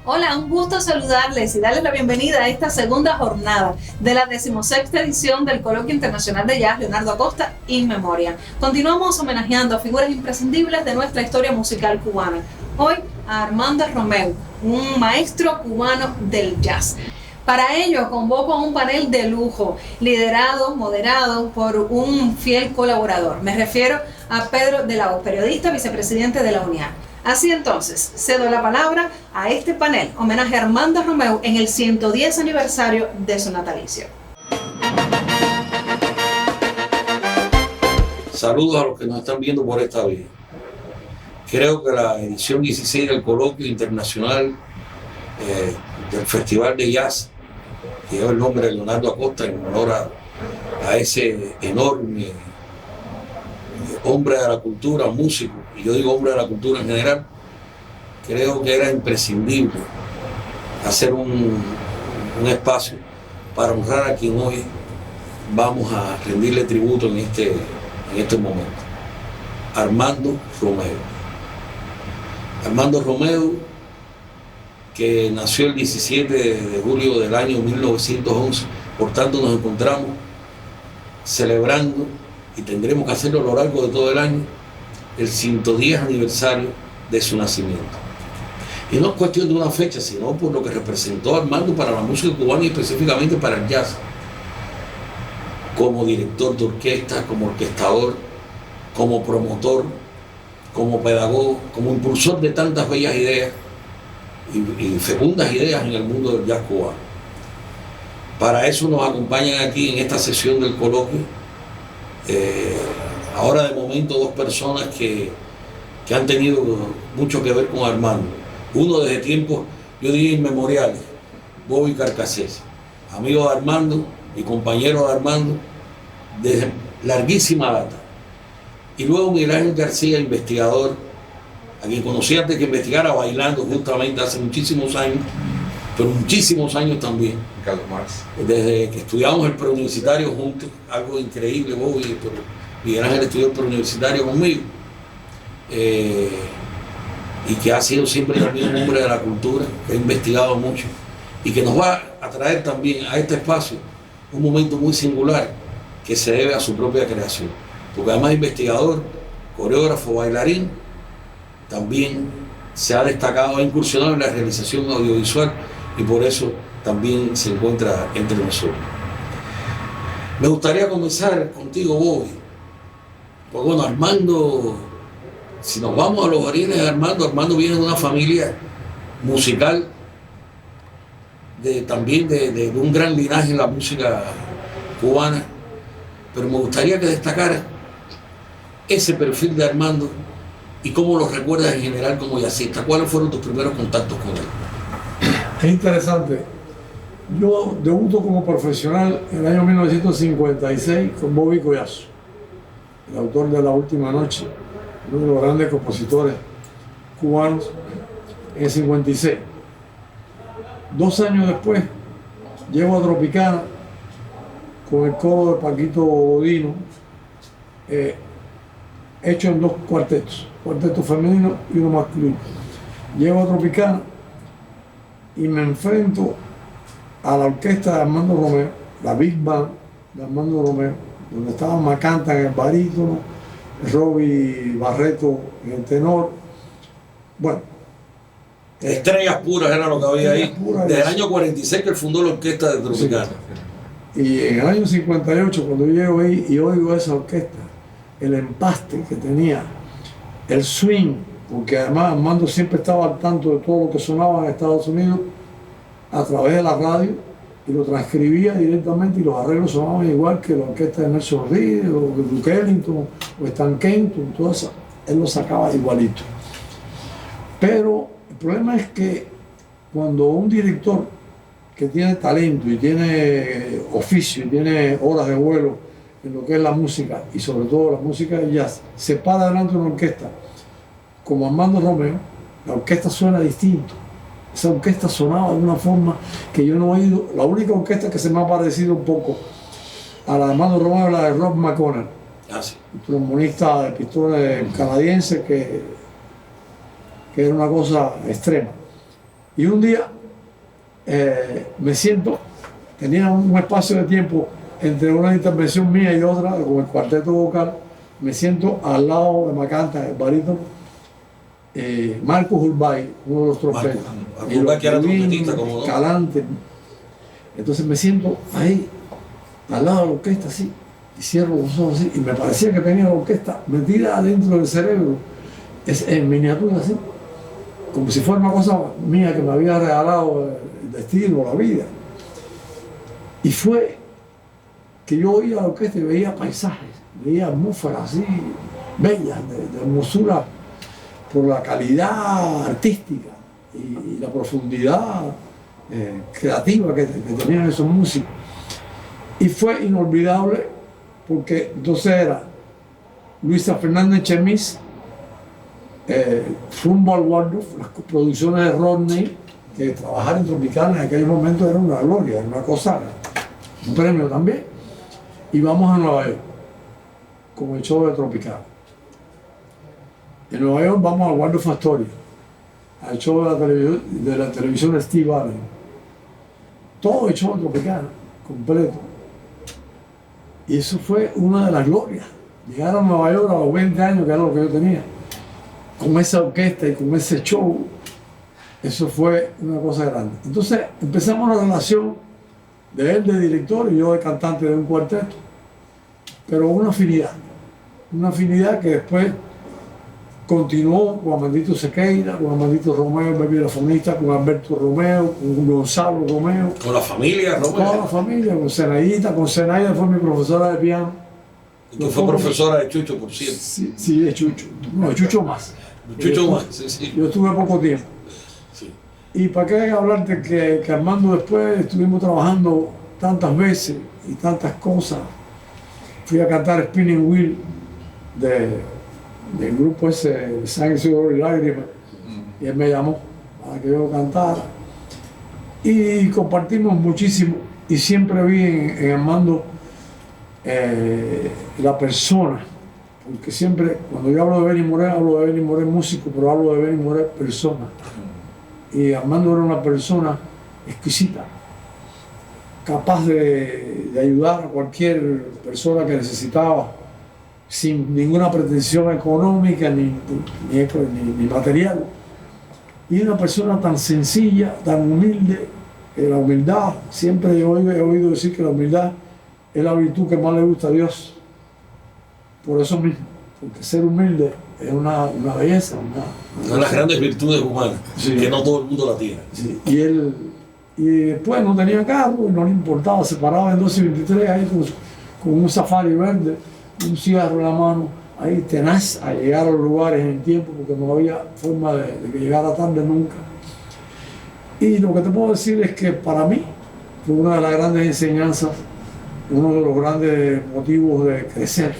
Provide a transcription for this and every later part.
Hola, un gusto saludarles y darles la bienvenida a esta segunda jornada de la 16ª edición del Coloquio Internacional de Jazz Leonardo Acosta In Memoriam. Continuamos homenajeando a figuras imprescindibles de nuestra historia musical cubana. Hoy a Armando Romeu, un maestro cubano del jazz. Para ello convoco a un panel de lujo, moderado por un fiel colaborador. Me refiero a Pedro de la O, periodista, vicepresidente de la UNIAC. Así entonces, cedo la palabra a este panel, homenaje a Armando Romeu en el 110 aniversario de su natalicio. Saludos a los que nos están viendo por esta vía. Creo que la edición 16 del Coloquio Internacional del Festival de Jazz, que lleva el nombre de Leonardo Acosta en honor a ese enorme hombre de la cultura, músico, y yo digo hombre de la cultura en general, creo que era imprescindible hacer un espacio para honrar a quien hoy vamos a rendirle tributo en este momento. Armando Romeu. Armando Romeu, que nació el 17 de julio del año 1911, por tanto nos encontramos celebrando, y tendremos que hacerlo a lo largo de todo el año, el 110 aniversario de su nacimiento. Y no es cuestión de una fecha, sino por lo que representó Armando para la música cubana y específicamente para el jazz, como director de orquesta, como orquestador, como promotor, como pedagogo, como impulsor de tantas bellas ideas y fecundas ideas en el mundo del jazz cubano. Para eso nos acompañan aquí en esta sesión del coloquio, ahora de momento, dos personas que han tenido mucho que ver con Armando. Uno desde tiempos, yo diría, inmemoriales, Bobby Carcassés, amigo de Armando y compañero de Armando desde larguísima data. Y luego Miguel Ángel García, investigador, a quien conocí antes que investigara bailando justamente hace muchísimos años, pero muchísimos años también. Carlos Marx. Desde que estudiamos el preuniversitario juntos, algo increíble, Bobby, pero Miguel Ángel estudió el preuniversitario conmigo, y que ha sido siempre también un hombre de la cultura, que ha investigado mucho y que nos va a traer también a este espacio un momento muy singular que se debe a su propia creación, porque además de investigador, coreógrafo, bailarín, también se ha destacado, ha incursionado en la realización audiovisual y por eso también se encuentra entre nosotros. Me gustaría comenzar contigo, Bobby. Pues bueno, Armando, si nos vamos a los orígenes de Armando viene de una familia musical, también de un gran linaje en la música cubana, pero me gustaría que destacara ese perfil de Armando y cómo lo recuerdas en general como jazzista. ¿Cuáles fueron tus primeros contactos con él? Es interesante. Yo debuto como profesional en el año 1956 con Bobby Collazo, el autor de La Última Noche, uno de los grandes compositores cubanos, en el 56. 2 años después llego a Tropicana con el coro de Paquito Bodino, hecho en 2 cuartetos, cuarteto femenino y uno masculino. Llego a Tropicana y me enfrento a la orquesta de Armando Romeu, la Big Band de Armando Romeu, donde estaban Macanta en el barítono, Robbie Barreto en el tenor. Bueno, estrellas puras era lo que había ahí. Desde el año 46 que él fundó la orquesta de Tropicana. Sí. Y en el año 58, cuando yo llego ahí y oigo esa orquesta, el empaste que tenía, el swing, porque además Armando siempre estaba al tanto de todo lo que sonaba en Estados Unidos a través de la radio y lo transcribía directamente y los arreglos sonaban igual que la orquesta de Nelson Reed o de Duke Ellington o Stan Kenton, todo eso, él lo sacaba igualito. Pero el problema es que cuando un director que tiene talento y tiene oficio y tiene horas de vuelo en lo que es la música y sobre todo la música de jazz, se para delante de una orquesta como Armando Romeu, la orquesta suena distinto. Esa orquesta sonaba de una forma que yo no he oído. La única orquesta que se me ha parecido un poco a la de Armando Romeu es la de Rob McConnell, un trombonista de pistones canadiense que era una cosa extrema. Y un día me siento, tenía un espacio de tiempo entre una intervención mía y otra con el cuarteto vocal, me siento al lado de Macanta, el barítono, Marcos Urbay, uno de los trompetas. Marcos Urbay, que era trompetista, como no. Calante. Entonces me siento ahí, al lado de la orquesta, así, y cierro los ojos así, y me parecía que tenía la orquesta metida adentro del cerebro, en miniatura así, como si fuera una cosa mía que me había regalado el destino, la vida. Y fue que yo oía la orquesta y veía paisajes, veía atmósferas así, bellas, de hermosura, por la calidad artística y la profundidad creativa que tenían esos músicos. Y fue inolvidable porque entonces era Luisa Fernández Chemis, rumbo al Waldorf, las producciones de Rodney, que trabajar en Tropicana en aquel momento era una gloria, era una cosa, un premio también. Y vamos a Nueva York con el show de Tropicana. En Nueva York vamos al Waldorf Astoria, al show de la televisión de Steve Allen. Todo el show de Tropicana, completo. Y eso fue una de las glorias. Llegar a Nueva York a los 20 años, que era lo que yo tenía, con esa orquesta y con ese show, eso fue una cosa grande. Entonces empezamos una relación de él de director y yo de cantante de un cuarteto, pero una afinidad que después continuó con Amandito Sequeira, con Amandito Romeo, el vibrafonista, con Alberto Romeo, con Gonzalo Romeo. Con la familia Romeo. Con toda la familia, con Zenaida fue mi profesora de piano. Y que fue profesora de Chucho, por cierto. Sí, de Chucho. No, de Chucho más. Chucho más, sí. Yo estuve poco tiempo. Sí. Y para qué hablarte que Armando después estuvimos trabajando tantas veces y tantas cosas. Fui a cantar Spinning Wheel del grupo ese, Sangre, Sudor y Lágrimas, y él me llamó para que yo cantara. Y compartimos muchísimo, y siempre vi en Armando la persona, porque siempre, cuando yo hablo de Benny Moré, hablo de Benny Moré músico, pero hablo de Benny Moré persona. Y Armando era una persona exquisita, capaz de ayudar a cualquier persona que necesitaba, sin ninguna pretensión económica ni material. Y una persona tan sencilla, tan humilde, la humildad, siempre he oído decir que la humildad es la virtud que más le gusta a Dios. Por eso mismo, porque ser humilde es una belleza. Una de las grandes virtudes humanas, sí, que no todo el mundo la tiene. Sí. Y después no tenía carro y no le importaba, se paraba en 12 y 23 ahí con un safari verde, un cigarro en la mano, ahí tenaz a llegar a los lugares en tiempo, porque no había forma de que llegara tarde nunca. Y lo que te puedo decir es que para mí fue una de las grandes enseñanzas, uno de los grandes motivos de crecer,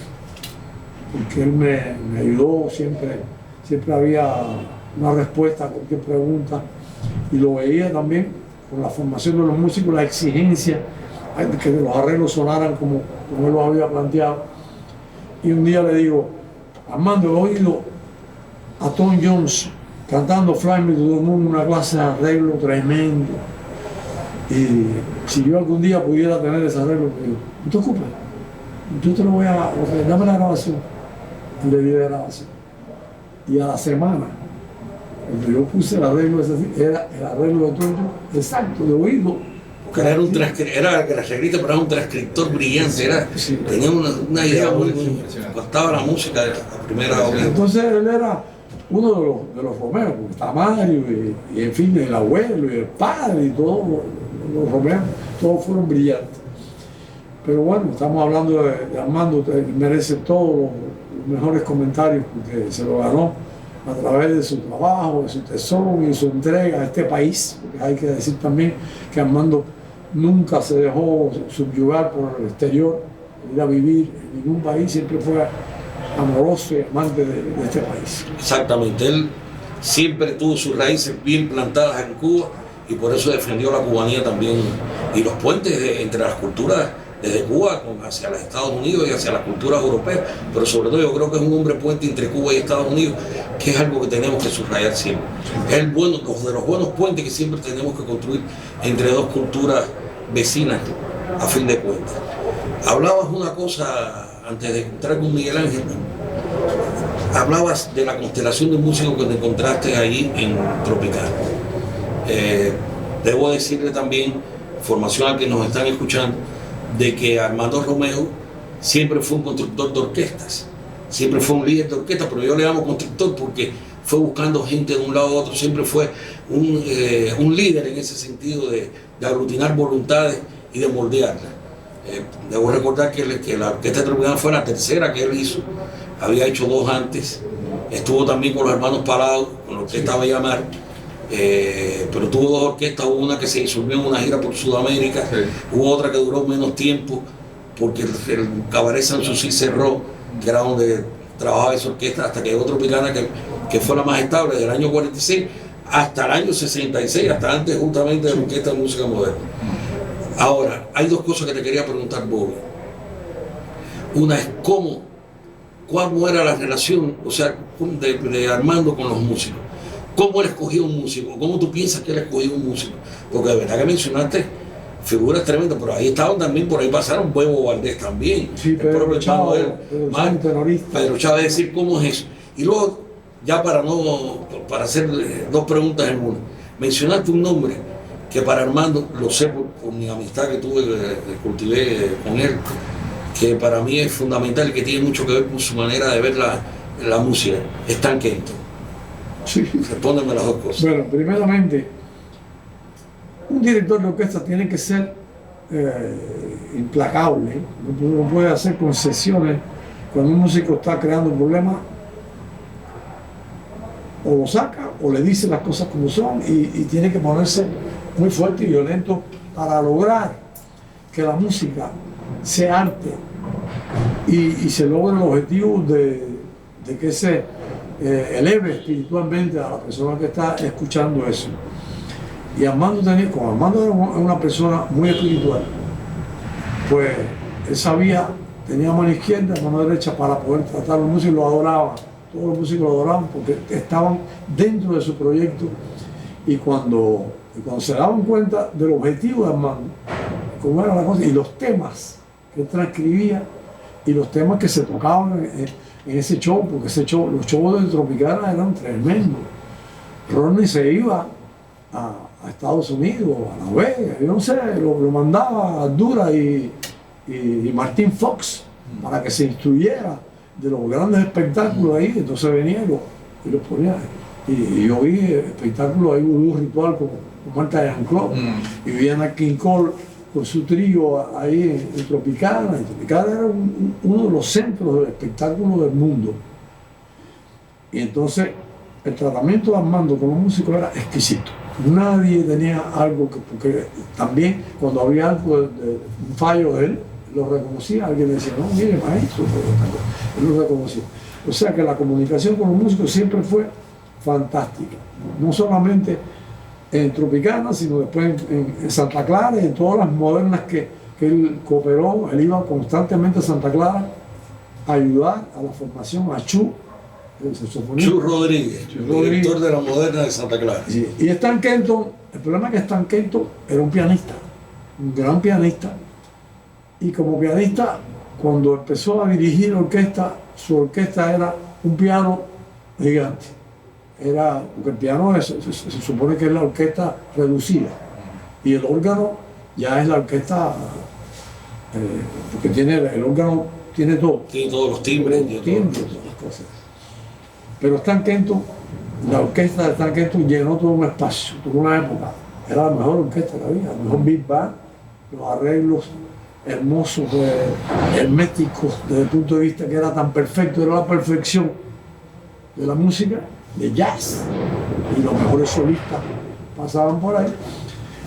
porque él me ayudó, siempre había una respuesta a cualquier pregunta, y lo veía también con la formación de los músicos, la exigencia de que los arreglos sonaran como él lo había planteado. Y un día le digo, Armando, he oído a Tom Jones cantando Fly Me to the Moon, una clase de arreglo tremendo. Y si yo algún día pudiera tener ese arreglo, digo, no te ocupes, yo te lo voy a, dame la grabación. Y le di la grabación. Y a la semana, cuando yo puse el arreglo ese, era el arreglo de Tom Jones, exacto, de oído. Era un arreglista, pero era un transcriptor brillante, sí, tenía una idea muy costaba la música a primera hora. Entonces él era uno de los Romeos, porque está Mario y en fin, el abuelo y el padre y todos los Romeos, todos fueron brillantes. Pero bueno, estamos hablando de Armando, que merece todos los mejores comentarios porque se lo ganó a través de su trabajo, de su tesón y su entrega a este país. Porque hay que decir también que Armando nunca se dejó subyugar por el exterior, ir a vivir en ningún país, siempre fue amoroso y amante de este país. Exactamente, él siempre tuvo sus raíces bien plantadas en Cuba y por eso defendió la cubanía también y los puentes entre las culturas desde Cuba hacia los Estados Unidos y hacia las culturas europeas, pero sobre todo yo creo que es un hombre puente entre Cuba y Estados Unidos, que es algo que tenemos que subrayar siempre. Es de los buenos puentes que siempre tenemos que construir entre dos culturas vecinas, a fin de cuentas. Hablabas una cosa antes de entrar con Miguel Ángel, hablabas de la constelación de músicos que te encontraste ahí en Tropical. Debo decirle también, formación a que nos están escuchando, de que Armando Romeo siempre fue un constructor de orquestas, siempre fue un líder de orquesta, pero yo le llamo constructor porque fue buscando gente de un lado a otro, siempre fue un líder en ese sentido de aglutinar voluntades y de moldearlas. Debo recordar que la orquesta de Tropical fue la tercera que él hizo, había hecho 2 antes, estuvo también con los hermanos Palados, con la orquesta Bellamar, pero tuvo 2 orquestas, hubo una que se disolvió en una gira por Sudamérica, sí. Hubo otra que duró menos tiempo porque el Cabaret Sanssouci cerró, que era donde trabajaba esa orquesta, hasta que llegó Tropicana, que fue la más estable, del año 46 hasta el año 66, hasta antes justamente de la Orquesta de Música Moderna. Ahora, hay 2 cosas que te quería preguntar, Bobby. Una es cómo era la relación, o sea, de Armando con los músicos. ¿Cómo él escogía un músico? ¿Cómo tú piensas que él escogía un músico? Porque de verdad que mencionaste figuras tremendas, pero ahí estaban también, por ahí pasaron Bebo Valdés también. Sí, Pedro Chávez, Pedro Chávez, decir cómo es eso. Y luego, ya para hacer 2 preguntas en una, mencionaste un nombre que para Armando, lo sé por mi amistad que tuve, que cultivé con él, que para mí es fundamental y que tiene mucho que ver con su manera de ver la música, Stan Kenton. Sí. Respóndeme las 2 cosas. Bueno, primeramente, un director de orquesta tiene que ser implacable, no puede hacer concesiones. Cuando un músico está creando un problema, o lo saca o le dice las cosas como son, y tiene que ponerse muy fuerte y violento para lograr que la música sea arte y se logre el objetivo de que se eleve espiritualmente a la persona que está escuchando eso. Y Armando era una persona muy espiritual, pues él tenía mano izquierda y mano derecha para poder tratar a los músicos, lo adoraban, todos los músicos lo adoraban porque estaban dentro de su proyecto, y cuando se daban cuenta del objetivo de Armando, cómo era la cosa, y los temas que él transcribía y los temas que se tocaban en ese show, porque los shows de Tropicana eran tremendos. Ronnie se iba a Estados Unidos, a Las Vegas, yo no sé, lo mandaba a Dura y Martín Fox para que se instruyera de los grandes espectáculos ahí. Entonces venía y los ponía. Y yo vi espectáculos ahí, un ritual con Marta Yancló, y vi a King Cole con su trío ahí en Tropicana. Y Tropicana era uno de los centros del espectáculo del mundo. Y entonces el tratamiento de Armando con los músicos era exquisito. Nadie tenía algo porque también cuando había algo de un fallo de él, lo reconocía, alguien le decía, no, mire maestro, él lo reconocía. O sea que la comunicación con los músicos siempre fue fantástica, no solamente en Tropicana, sino después en Santa Clara y en todas las modernas que él cooperó. Él iba constantemente a Santa Clara a ayudar a la formación, a Chu Rodríguez, director de la moderna de Santa Clara. Sí. Y Stan Kenton, el problema es que Stan Kenton era un pianista, un gran pianista, y como pianista, cuando empezó a dirigir orquesta, su orquesta era un piano gigante. Porque el piano se supone que es la orquesta reducida, y el órgano ya es la orquesta, porque el órgano tiene todo. Tiene todos los timbres. Tiene todas las cosas. Pero Stan Kenton, la orquesta de Stan Kenton llenó todo un espacio, toda una época. Era la mejor orquesta que había, el mejor big band, los arreglos hermosos, herméticos, desde el punto de vista que era tan perfecto, era la perfección de la música de jazz, y los mejores solistas pasaban por ahí.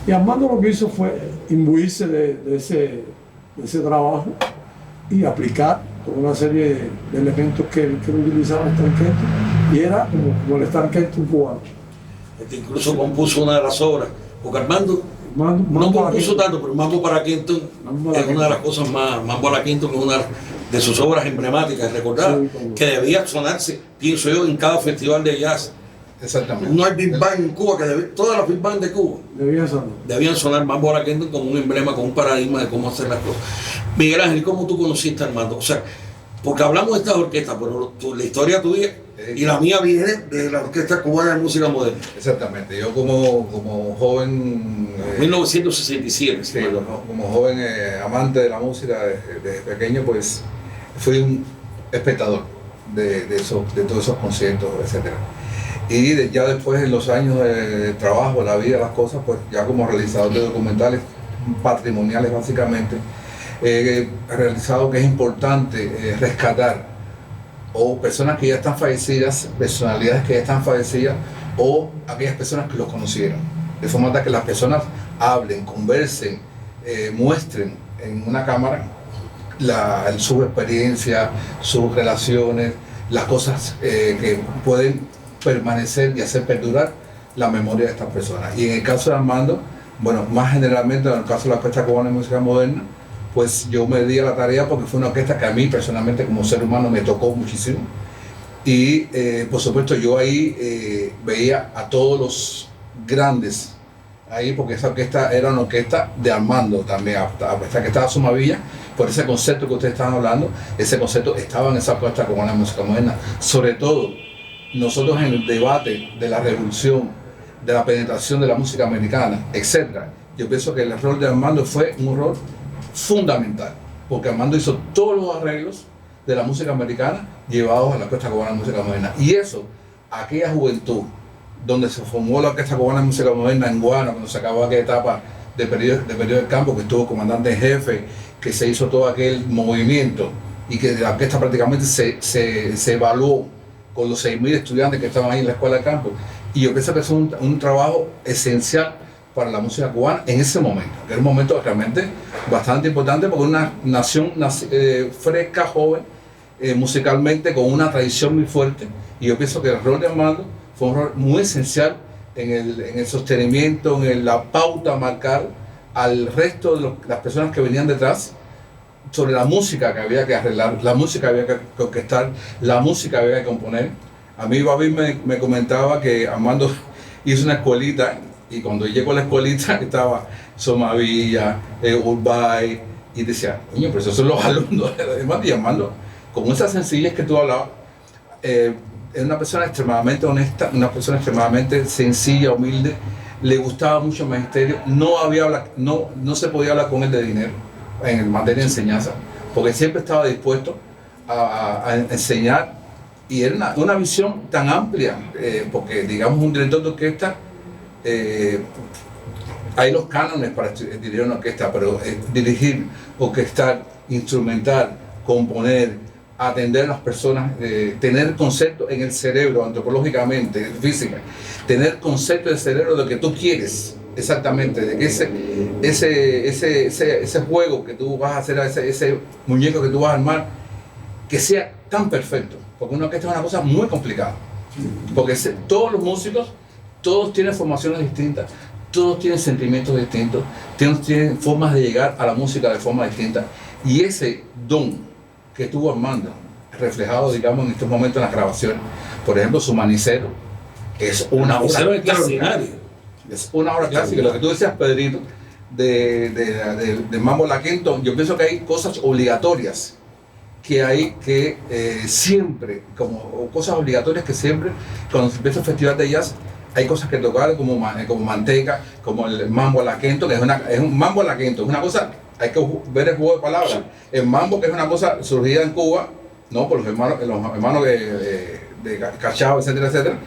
Y Armando lo que hizo fue imbuirse de ese trabajo y aplicar toda una serie de elementos que utilizaba Stan Kenton, y era como el Stan Kenton cubano. Incluso compuso una de las obras, porque Armando, No compuso tanto, pero Mambo para Kingston es una de las cosas más. Mambo para Kingston es una de sus obras emblemáticas, recordar que debía sonarse, pienso yo, en cada festival de jazz. Exactamente. No hay Big Bang en Cuba, todas las Big Bang de Cuba debían sonar Mambo para Kingston como un emblema, como un paradigma de cómo hacer las cosas. Miguel Ángel, ¿cómo tú conociste a Armando? O sea, porque hablamos de estas orquestas, pero la historia tuya y la mía viene de la Orquesta Cubana de Música Moderna. Exactamente. Yo como joven... 1967. Sí, como joven amante de la música desde pequeño, pues fui un espectador de todos esos conciertos, etc. Y ya después, en los años de trabajo, la vida, las cosas, pues ya como realizador de documentales patrimoniales básicamente, he realizado que es importante rescatar o personas que ya están fallecidas, personalidades que ya están fallecidas o aquellas personas que los conocieron, de forma tal que las personas hablen, conversen, muestren en una cámara su experiencia, sus relaciones, las cosas que pueden permanecer y hacer perdurar la memoria de estas personas. Y en el caso de Armando, bueno, más generalmente en el caso de la Orquesta Cubana de Música Moderna, pues yo me di a la tarea porque fue una orquesta que a mí personalmente como ser humano me tocó muchísimo. Y por supuesto yo ahí veía a todos los grandes ahí, porque esa orquesta era una orquesta de Armando también, hasta que estaba Sumavilla, por ese concepto que ustedes estaban hablando, ese concepto estaba en esa orquesta Cubana de Música Moderna. Sobre todo, nosotros en el debate de la revolución, de la penetración de la música americana, etc., yo pienso que el rol de Armando fue un rol fundamental, porque Armando hizo todos los arreglos de la música americana llevados a la Orquesta Cubana de Música Moderna. Y eso, aquella juventud donde se formó la Orquesta Cubana de Música Moderna en Guana, cuando se acabó aquella etapa de periodo del campo, que estuvo comandante en jefe, que se hizo todo aquel movimiento y que la orquesta prácticamente se evaluó con los 6.000 estudiantes que estaban ahí en la escuela de campo. Y yo pienso que es un trabajo esencial para la música cubana en ese momento, que era un momento realmente bastante importante porque una nación fresca, joven, musicalmente, con una tradición muy fuerte. Y yo pienso que el rol de Armando fue un rol muy esencial en el sostenimiento, en la pauta a marcar al resto de las personas que venían detrás sobre la música que había que arreglar, la música que había que orquestar, la música que había que componer. A mí Babi me comentaba que Armando hizo una escuelita y cuando llegó a la escuelita estaba Somavilla, Urbay, y decía, coño, pero esos son los alumnos de Armando. Con esa sencillez que tú hablabas, es una persona extremadamente honesta, una persona extremadamente sencilla, humilde, le gustaba mucho el magisterio, no se podía hablar con él de dinero en materia de enseñanza, porque siempre estaba dispuesto a enseñar, y era una visión tan amplia, porque digamos un director de orquesta, hay los cánones para dirigir una orquesta, pero dirigir, orquestar, instrumentar, componer, atender a las personas, tener concepto en el cerebro, antropológicamente, física, tener concepto del cerebro de lo que tú quieres exactamente, de que ese juego que tú vas a hacer, ese muñeco que tú vas a armar, que sea tan perfecto, porque una orquesta es una cosa muy complicada, porque todos los músicos, todos tienen formaciones distintas, todos tienen sentimientos distintos, tienen formas de llegar a la música de forma distinta, y ese don que tuvo Armando, reflejado, digamos, en estos momentos en las grabaciones, por ejemplo, su Manicero, es una obra extraordinaria. Es una obra clásica. Lo que tú decías, Pedrito, de Mambo La Kingston, yo pienso que hay cosas obligatorias que hay que siempre, como cosas obligatorias que siempre, cuando se empieza el festival de jazz, hay cosas que tocar como Manteca, como el Mambo La Kingston, que es un Mambo La Kingston, es una cosa, hay que ver el juego de palabras. El mambo, que es una cosa surgida en Cuba, ¿no? Por los hermanos de Cachao, etcétera, etcétera,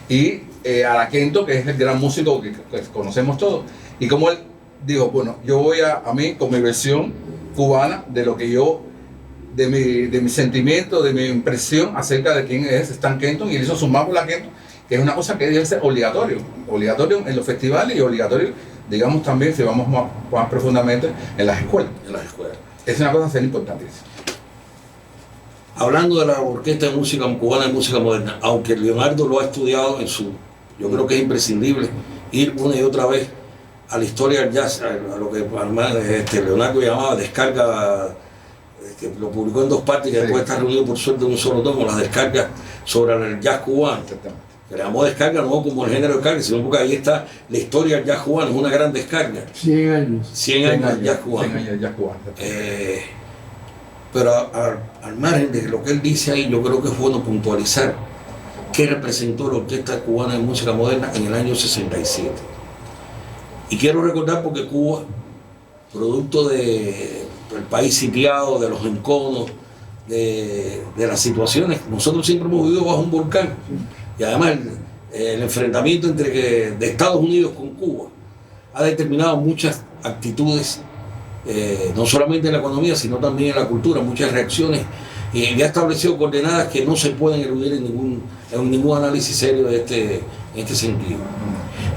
y a La Kingston, que es el gran músico que conocemos todos. Y como él dijo, bueno, yo voy a mí con mi versión cubana de lo que yo, de mi sentimiento, de mi impresión acerca de quién es Stan Kenton, y él hizo su Mambo La Kingston, que es una cosa que debe ser obligatorio en los festivales y obligatorio, digamos, también, si vamos más profundamente, en las escuelas. Es una cosa ser importantísima. Hablando de la Orquesta de Música Cubana de Música Moderna, aunque Leonardo lo ha estudiado yo creo que es imprescindible ir una y otra vez a la historia del jazz, a lo que Leonardo llamaba descarga, que lo publicó en 2 partes y que después está reunido por suerte en un solo tomo, las descargas sobre el jazz cubano. Que le llamó descarga no como el género de descarga, sino porque ahí está la historia del jazz cubano, es una gran descarga. 100 años. 100 años del jazz cubano. 100 años del jazz cubano. Pero al margen de lo que él dice ahí, yo creo que es bueno puntualizar qué representó la Orquesta Cubana de Música Moderna en el año 67. Y quiero recordar porque Cuba, producto del país sitiado, de los enconos, de las situaciones, nosotros siempre hemos vivido bajo un volcán. Y además el enfrentamiento de Estados Unidos con Cuba ha determinado muchas actitudes, no solamente en la economía, sino también en la cultura, muchas reacciones, y ha establecido coordenadas que no se pueden eludir en ningún análisis serio en este sentido.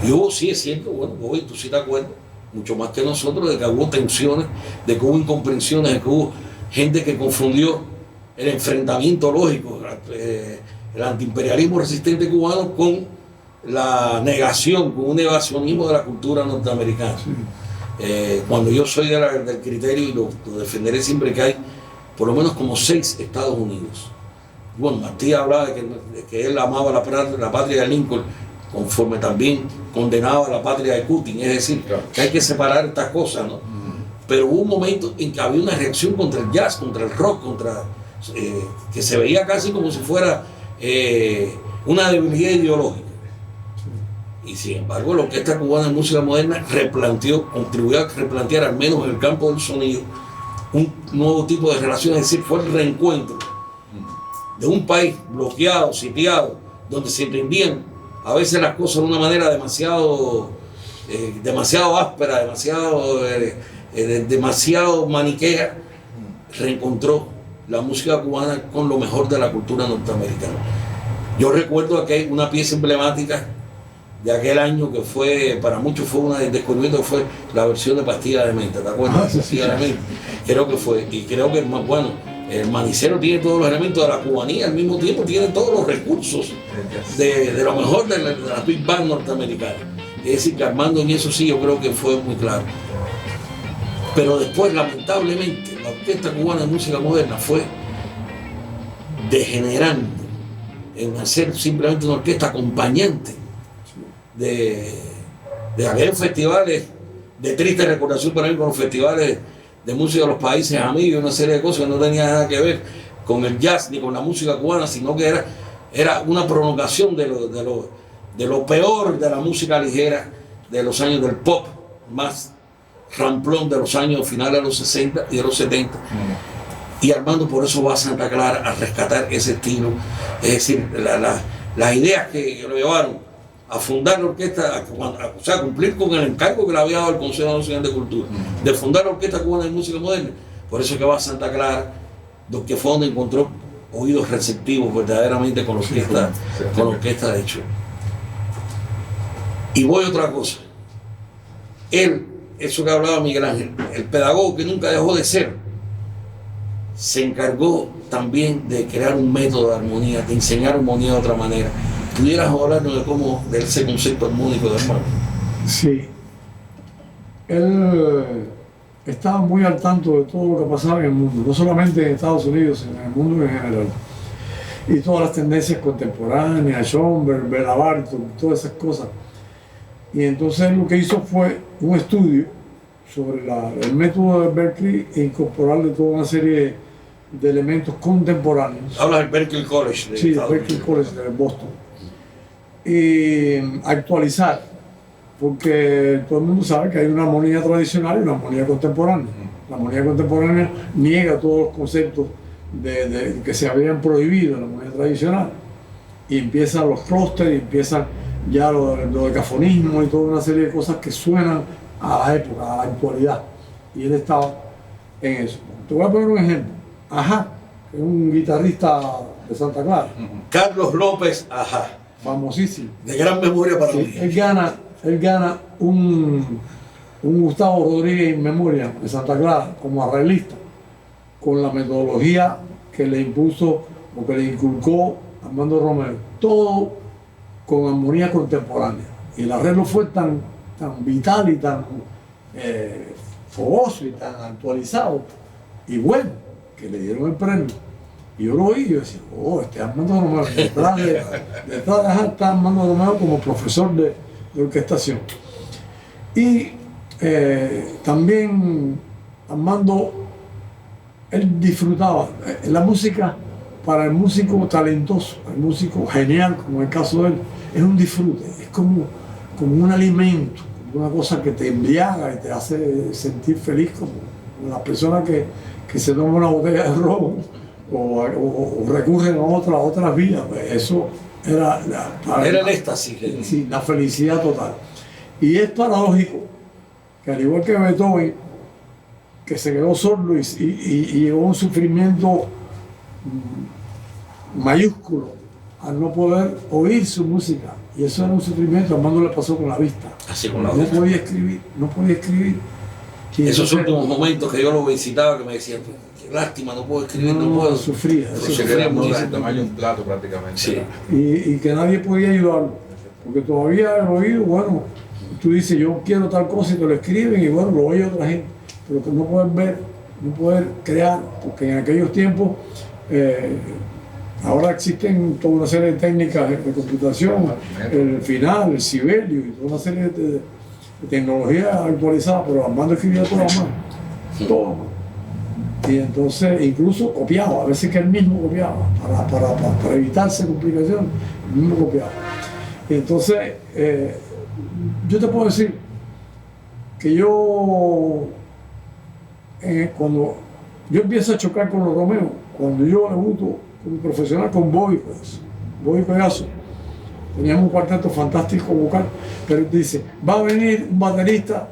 Y hubo, sí es cierto, bueno, hoy tú sí te acuerdas, mucho más que nosotros, de que hubo tensiones, de que hubo incomprensiones, de que hubo gente que confundió el enfrentamiento lógico, el antiimperialismo resistente cubano con la negación, con un negacionismo de la cultura norteamericana. Sí. Cuando yo soy del criterio, y lo defenderé siempre, que hay por lo menos como 6 Estados Unidos. Bueno, Martí hablaba de que él amaba la patria de Lincoln, conforme también condenaba la patria de Putin, es decir, que hay que separar estas cosas, ¿no? Pero hubo un momento en que había una reacción contra el jazz, contra el rock, que se veía casi como si fuera una debilidad ideológica. Y sin embargo, la Orquesta Cubana de Música Moderna contribuyó a replantear, al menos en el campo del sonido, un nuevo tipo de relaciones, es decir, fue el reencuentro de un país bloqueado, sitiado, donde se entendían a veces las cosas de una manera demasiado áspera, demasiado maniquea. Reencontró la música cubana con lo mejor de la cultura norteamericana. Yo recuerdo que hay una pieza emblemática de aquel año que fue, para muchos fue una descubrimiento, que fue la versión de Pastilla de Menta, ¿te acuerdas? Pastilla de Menta. Creo que fue, y creo que bueno, el Manicero tiene todos los elementos de la cubanía, al mismo tiempo tiene todos los recursos de lo mejor de la Big Band norteamericana. Es decir, que Armando en eso sí yo creo que fue muy claro. Pero después, lamentablemente, la Orquesta Cubana de Música Moderna fue degenerando en hacer simplemente una orquesta acompañante de aquellos festivales de triste recordación para mí, con los festivales de música de los países amigos, una serie de cosas que no tenían nada que ver con el jazz ni con la música cubana, sino que era una prolongación de lo peor de la música ligera de los años del pop más ramplón de los años finales de los 60 y de los 70. Y Armando por eso va a Santa Clara a rescatar ese estilo, es decir, las ideas que lo llevaron a fundar la orquesta, o sea, cumplir con el encargo que le había dado el Consejo Nacional de Cultura, de fundar la Orquesta Cubana de Música Moderna. Por eso es que va a Santa Clara, que fue donde encontró oídos receptivos verdaderamente con la orquesta de hecho. Y voy a otra cosa. Eso que hablaba Miguel Ángel, el pedagogo que nunca dejó de ser, se encargó también de crear un método de armonía, de enseñar armonía de otra manera. ¿Pudieras hablarnos de ese concepto armónico de hermano? Sí. Él estaba muy al tanto de todo lo que pasaba en el mundo, no solamente en Estados Unidos, sino en el mundo en general. Y todas las tendencias contemporáneas, Schoenberg, Béla Bartók, todas esas cosas. Y entonces lo que hizo fue un estudio sobre el método de Berklee e incorporarle toda una serie de elementos contemporáneos. Hablas del Berklee College. Sí, del Berklee College de Boston. Y actualizar, porque todo el mundo sabe que hay una armonía tradicional y una armonía contemporánea. La armonía contemporánea niega todos los conceptos de que se habían prohibido en la armonía tradicional. Y empiezan los clústeres, y empiezan ya lo de cafonismo y toda una serie de cosas que suenan a la época, a la actualidad. Y él estaba en eso. Te voy a poner un ejemplo. Ajá, que es un guitarrista de Santa Clara. Carlos López, ajá. Famosísimo. De gran memoria para mí. Él gana un Gustavo Rodríguez in memoria de Santa Clara como arreglista, con la metodología que le impuso o que le inculcó Armando Romero. Todo con armonía contemporánea. Y el arreglo fue tan tan vital y tan fogoso y tan actualizado y bueno, que le dieron el premio. Y yo lo oí y yo decía, este Armando Romeo, detrás de está Armando Romeo como profesor de orquestación. Y también Armando, él disfrutaba la música. Para el músico talentoso, el músico genial, como el caso de él, es un disfrute, es como un alimento, como una cosa que te embriaga y te hace sentir feliz, como las personas que se toman una botella de ron o recurren a otras vías. Pues eso era el éxtasis. Sí, la felicidad total. Y es paradójico que al igual que Beethoven, que se quedó sordo y llegó a un sufrimiento mayúsculo al no poder oír su música, y eso era un sufrimiento. Armando le pasó con la vista. Así con la no vista. podía escribir. Y esos entonces, últimos momentos que yo lo visitaba, que me decían, qué lástima, no puedo escribir, no puedo. Sufría. Se quería muchísimo, el tamaño de un plato prácticamente. Sí. Y que nadie podía ayudarlo, porque todavía el oído, bueno, tú dices yo quiero tal cosa y te lo escriben y bueno, lo oye otra gente, pero que no puedes ver, no poder crear, porque en aquellos tiempos ahora existen toda una serie de técnicas de computación, el final, el Sibelius y toda una serie de tecnologías actualizadas, pero Armando escribía todo a mano, todo a mano. Y entonces incluso copiaba, a veces que él mismo copiaba, para evitarse complicaciones, él mismo copiaba. Y entonces, yo te puedo decir que yo, cuando yo empiezo a chocar con los Romeo, cuando yo debuto como profesional con Bobby Pegaso, teníamos un cuarteto fantástico vocal, pero él dice, va a venir un baterista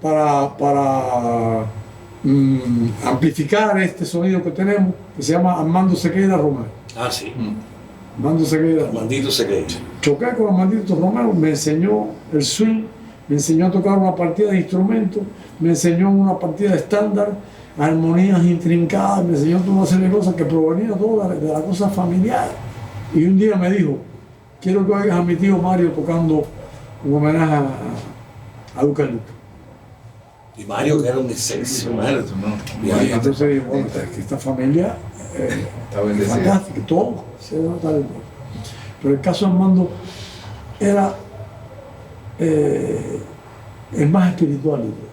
para amplificar este sonido que tenemos, que se llama Armando Sequeira Romeo. Ah, sí. Armando Sequeira. Armandito Sequeira. Choqué con Armandito Romeo, me enseñó el swing, me enseñó a tocar una partida de instrumentos, me enseñó una partida de estándar, armonías intrincadas, me enseñó toda una serie de cosas que provenían todas de la cosa familiar. Y un día me dijo, quiero que oigas a mi tío Mario tocando un homenaje a Duque Luque. Y Mario, que era un excepcional. Y entonces dije, bueno, es que esta familia Está bendecida. fantástica, todo, se ve talentoso. Pero el caso de Armando era el más espiritual de todos.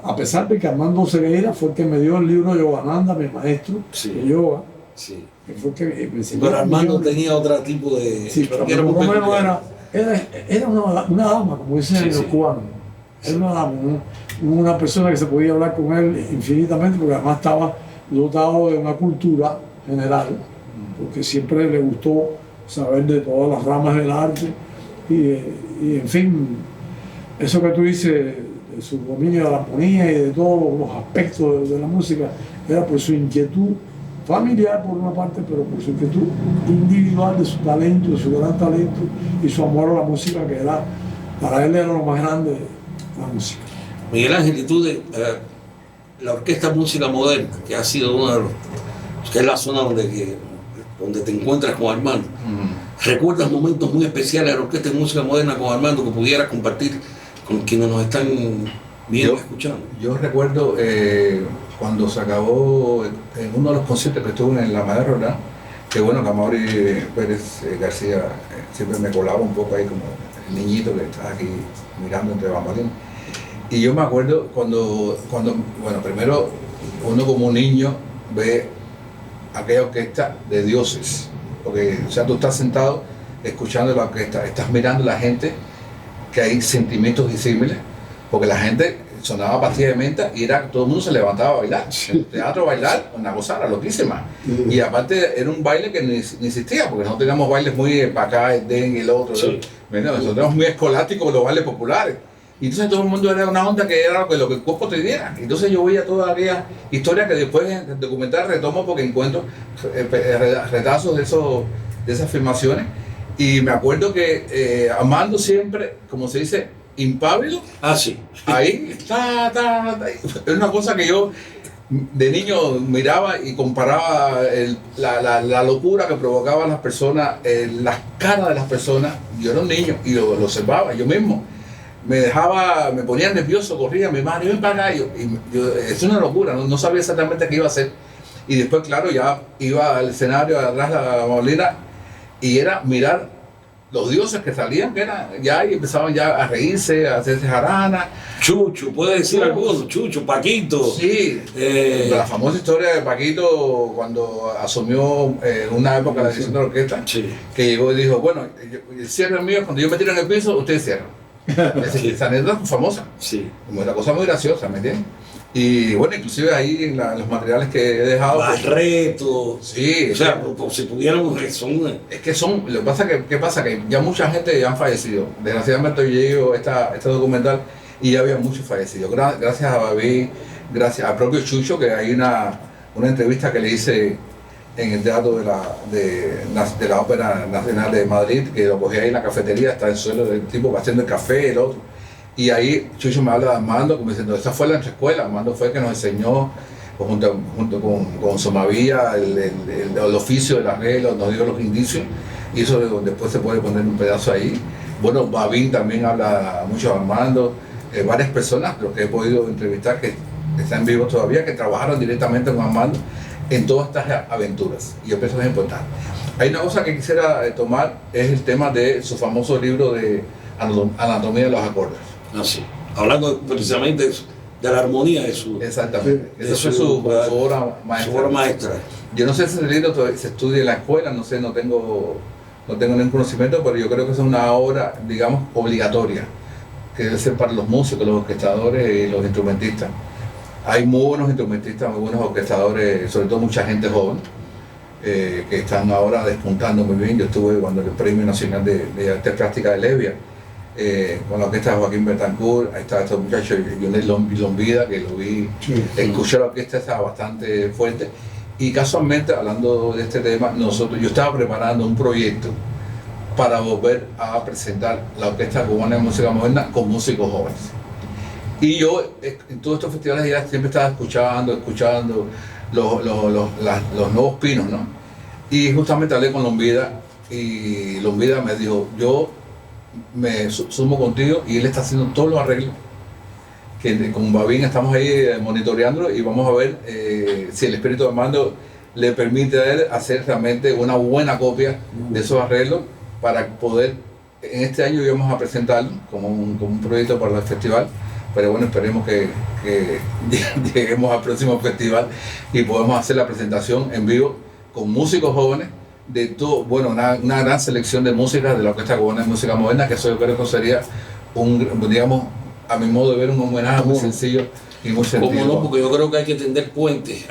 A pesar de que Armando Sequeira fue el que me dio el libro Yogananda, mi maestro de yoga, Sí. que fue el que me enseñó. Pero Armando tenía otro tipo de... Sí, pero era por muy lo menos peculiar. era una dama, como dicen Sí, los sí. cubanos. Era una dama, una persona que se podía hablar con él infinitamente, porque además estaba dotado de una cultura general, porque siempre le gustó saber de todas las ramas del arte y en fin, eso que tú dices, de su dominio de la armonía y de todos los aspectos de la música, era por su inquietud familiar por una parte, pero por su inquietud individual, de su talento, de su gran talento y su amor a la música, que era, para él era lo más grande, la música. Miguel Ángel, y tú la Orquesta Música Moderna, que ha sido uno de los, que es la zona donde te encuentras con Armando, ¿recuerdas momentos muy especiales de la Orquesta de Música Moderna con Armando que pudieras compartir con quienes nos están viendo y escuchando? Yo recuerdo cuando se acabó en uno de los conciertos que estuve en la Madera Roldán, que bueno, que Amaury Pérez García siempre me colaba un poco ahí como el niñito que estaba aquí mirando entre bambalinas. Y yo me acuerdo cuando, bueno, primero uno como niño ve aquella orquesta de dioses, porque o sea, tú estás sentado escuchando la orquesta, estás mirando a la gente, que hay sentimientos disímiles, porque la gente sonaba pastilla de menta y todo el mundo se levantaba a bailar. En el teatro bailar, una cosa era loquísima. Y aparte era un baile que ni existía, porque no teníamos bailes muy para acá, el den y el otro. Sí. Nosotros éramos muy escolásticos con los bailes populares. Y entonces todo el mundo era una onda que era lo que el cuerpo te diera. Entonces yo veía toda aquella historia que después en el documental retomo porque encuentro retazos de esas afirmaciones. Y me acuerdo que Armando siempre, como se dice, impávido. Ah, sí. Ahí, es una cosa que yo de niño miraba y comparaba la locura que provocaban las personas, las caras de las personas. Yo era un niño y lo observaba yo mismo. Me ponía nervioso, corría, mi madre, ven para acá. Es una locura, no sabía exactamente qué iba a hacer. Y después, claro, ya iba al escenario, atrás de la Molina, y era mirar los dioses que salían, que eran ya, y empezaban ya a reírse, a hacerse jarana. Chucho, puede decir alguno, Chucho, Paquito. Sí, la famosa historia de Paquito cuando asumió en una época la dirección de la orquesta, Sí. que llegó y dijo, bueno, el cierre mío, cuando yo me tiro en el piso, ustedes cierran. Esa anécdota es famosa, Sí. como una cosa muy graciosa, ¿me entiendes? Y bueno, inclusive ahí en los materiales que he dejado... Barreto. Sí, O sea, si pudiéramos son... es que son, lo que pasa ¿qué pasa? Que ya mucha gente ya han fallecido. Desgraciadamente yo llego este documental y ya había muchos fallecidos. Gracias a Babi, gracias al propio Chucho, que hay una entrevista que le hice en el teatro de la Ópera Nacional de Madrid, que lo cogí ahí en la cafetería, está en el suelo del tipo haciendo el café, el otro. Y ahí Chucho me habla de Armando, como diciendo, esta fue la escuela. Armando fue el que nos enseñó, pues, junto con Somavía, el oficio del arreglo, nos dio los indicios, y eso después se puede poner un pedazo ahí. Bueno, Babín también habla mucho de Armando, varias personas, los que he podido entrevistar, que están vivos todavía, que trabajaron directamente con Armando en todas estas aventuras, y yo pienso que es importante. Hay una cosa que quisiera tomar, es el tema de su famoso libro de Anatomía de los acordes. Así. Hablando precisamente de la armonía de su... Exactamente. de Esa fue su obra Su obra maestra. maestra. Yo no sé si ese libro se estudia en la escuela, no sé, no tengo ningún conocimiento, pero yo creo que es una obra, digamos, obligatoria, que debe ser para los músicos, los orquestadores y los instrumentistas. Hay muy buenos instrumentistas, muy buenos orquestadores, sobre todo mucha gente joven, que están ahora despuntando muy bien. Yo estuve cuando el Premio Nacional de Arte Plástica de Levia, con la orquesta de Joaquín Betancourt. Ahí estaba este muchacho Lionel Lombida, que lo vi, escuché la orquesta, estaba bastante fuerte. Y casualmente, hablando de este tema, yo estaba preparando un proyecto para volver a presentar la Orquesta Cubana de Música Moderna con músicos jóvenes. Y yo en todos estos festivales ya siempre estaba escuchando los nuevos pinos, ¿no? Y justamente hablé con Lombida, y Lombida me dijo, yo me sumo contigo, y él está haciendo todos los arreglos, que con Babín estamos ahí monitoreándolo, y vamos a ver si el espíritu de Armando le permite a él hacer realmente una buena copia de esos arreglos, para poder, en este año íbamos a presentarlo como un proyecto para el festival. Pero bueno, esperemos que lleguemos al próximo festival y podamos hacer la presentación en vivo con músicos jóvenes de todo, bueno, una gran selección de música de la Orquesta Cubana de Música Moderna, que eso yo creo que sería digamos, a mi modo de ver, un homenaje muy sencillo y muy sentido. ¿Cómo no? Porque yo creo que hay que tender puentes,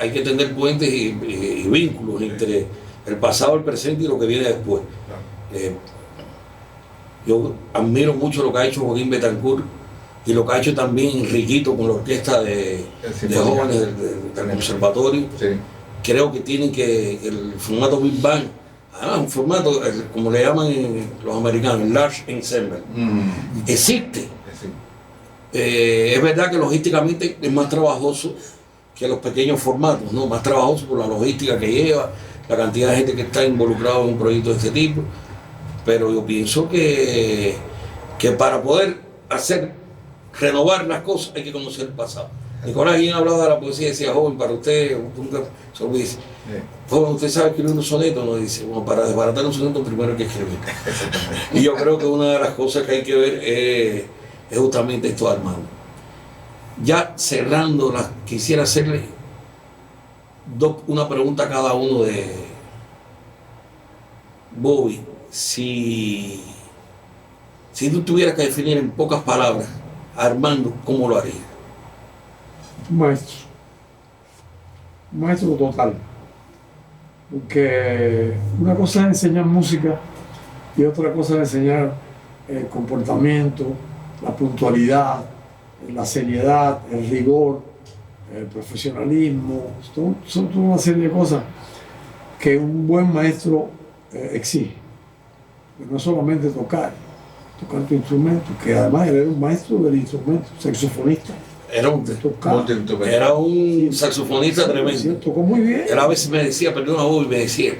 y vínculos entre el pasado, el presente y lo que viene después. Yo admiro mucho lo que ha hecho Joaquín Betancourt y lo que ha hecho también Enriquito con la orquesta de jóvenes del conservatorio. Sí. Creo que tienen que el formato Big Band, un formato como le llaman los americanos, Large Ensemble, existe. Sí. Es verdad que logísticamente es más trabajoso que los pequeños formatos, ¿no? Más trabajoso por la logística que lleva, la cantidad de gente que está involucrada en un proyecto de este tipo, pero yo pienso que para poder renovar las cosas hay que conocer el pasado. Nicolás Guillén hablaba de la poesía y decía, joven, para usted, se lo dice, joven, usted sabe escribir un soneto, no dice, bueno, para desbaratar un soneto primero hay que escribir. Y yo creo que una de las cosas que hay que ver es justamente esto de Armando. Ya cerrando, quisiera hacerle una pregunta a cada uno de Bobby. Si tú tuvieras que definir en pocas palabras a Armando, ¿cómo lo harías? Un maestro total, porque una cosa es enseñar música y otra cosa es enseñar el comportamiento, la puntualidad, la seriedad, el rigor, el profesionalismo. Son toda una serie de cosas que un buen maestro exige. No es solamente tocar tu instrumento, que además él era un maestro del instrumento, saxofonista. Era un saxofonista tremendo. Sí, tocó muy bien. Él a veces me decía, perdón una voz, y me decía,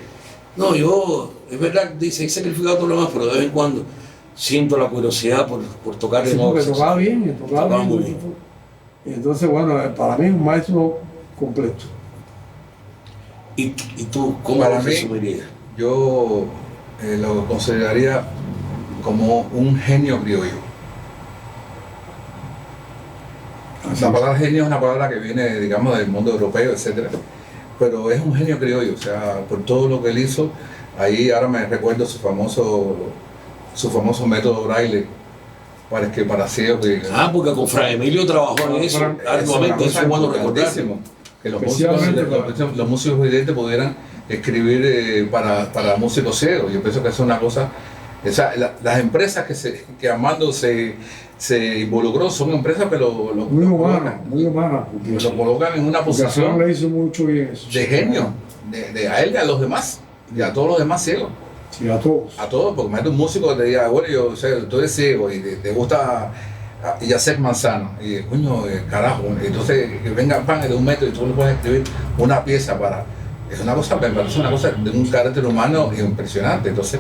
no, yo, es verdad, dice, he sacrificado todo lo demás, pero de vez en cuando siento la curiosidad por tocar de Sí, nuevo. porque tocaba bien, Tocaba muy bien. Y entonces, bueno, para mí un maestro completo. ¿Y tú cómo Para lo mí, resumirías? Yo lo consideraría como un genio criollo. Así La es. palabra genio es una palabra que viene, digamos, del mundo europeo, etcétera. Pero es un genio criollo, o sea, por todo lo que él hizo. Ahí ahora me recuerdo su famoso método Braille para ciegos. Porque con Fray Emilio trabajó en eso arduamente, eso es bueno recordárselo. Que Especialmente los músicos videntes pudieran escribir para músicos ciegos. Yo pienso que eso es una cosa. O sea, las empresas que Armando se involucró son empresas que lo Muy humanas, muy humanas. lo colocan en una Porque a Fran posición le hizo mucho bien eso. de genio, a él y a los demás, y a todos los demás ciegos. Sí, a todos. A todos, porque imagínate un músico que te diga, bueno, yo sé, tú eres ciego y te gusta Yacek Manzano, y coño, carajo, entonces que venga pan de 1 metro y tú le puedes escribir una pieza para. Es una cosa, me parece una cosa de un carácter humano impresionante. Entonces,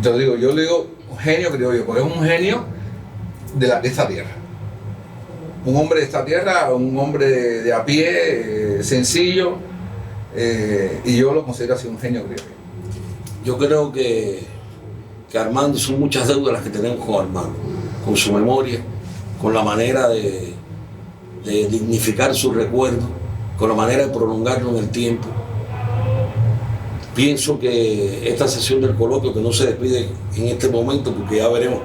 te digo, yo le digo un genio criollo, porque es un genio de esta tierra. Un hombre de esta tierra, un hombre de a pie, sencillo, y yo lo considero así un genio criollo. Yo creo que Armando, son muchas deudas las que tenemos con Armando, con su memoria, con la manera de dignificar su recuerdo, con la manera de prolongarlo en el tiempo. Pienso que esta sesión del coloquio, que no se despide en este momento, porque ya veremos,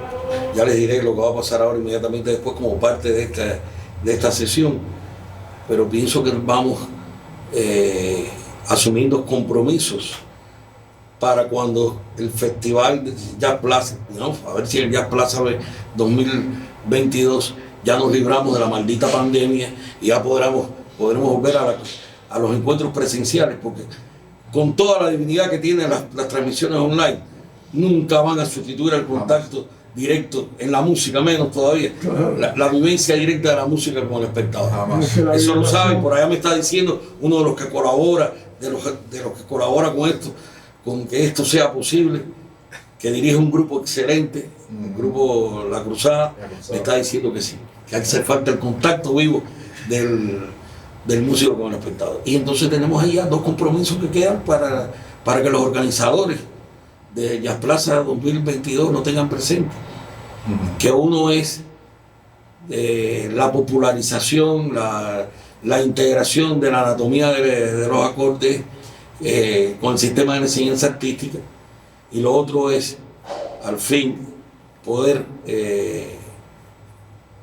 ya les diré lo que va a pasar ahora inmediatamente después como parte de esta sesión, pero pienso que vamos asumiendo compromisos para cuando el festival de Jazz Plaza, ¿no? A ver si el Jazz Plaza 2022 ya nos libramos de la maldita pandemia y ya podremos volver a los encuentros presenciales, porque con toda la divinidad que tienen las transmisiones online, nunca van a sustituir el contacto directo en la música, menos todavía, la vivencia directa de la música con el espectador. Eso lo saben, por allá me está diciendo uno de los que colabora, de los que colabora con esto, con que esto sea posible, que dirige un grupo excelente, el grupo La Cruzada, me está diciendo que sí, que hace falta el contacto vivo del músico con el espectador. Y entonces tenemos ahí ya 2 compromisos que quedan para que los organizadores de Jazz Plaza 2022 lo tengan presente. Que uno es la popularización, la integración de la anatomía de los acordes con el sistema de enseñanza artística, y lo otro es al fin poder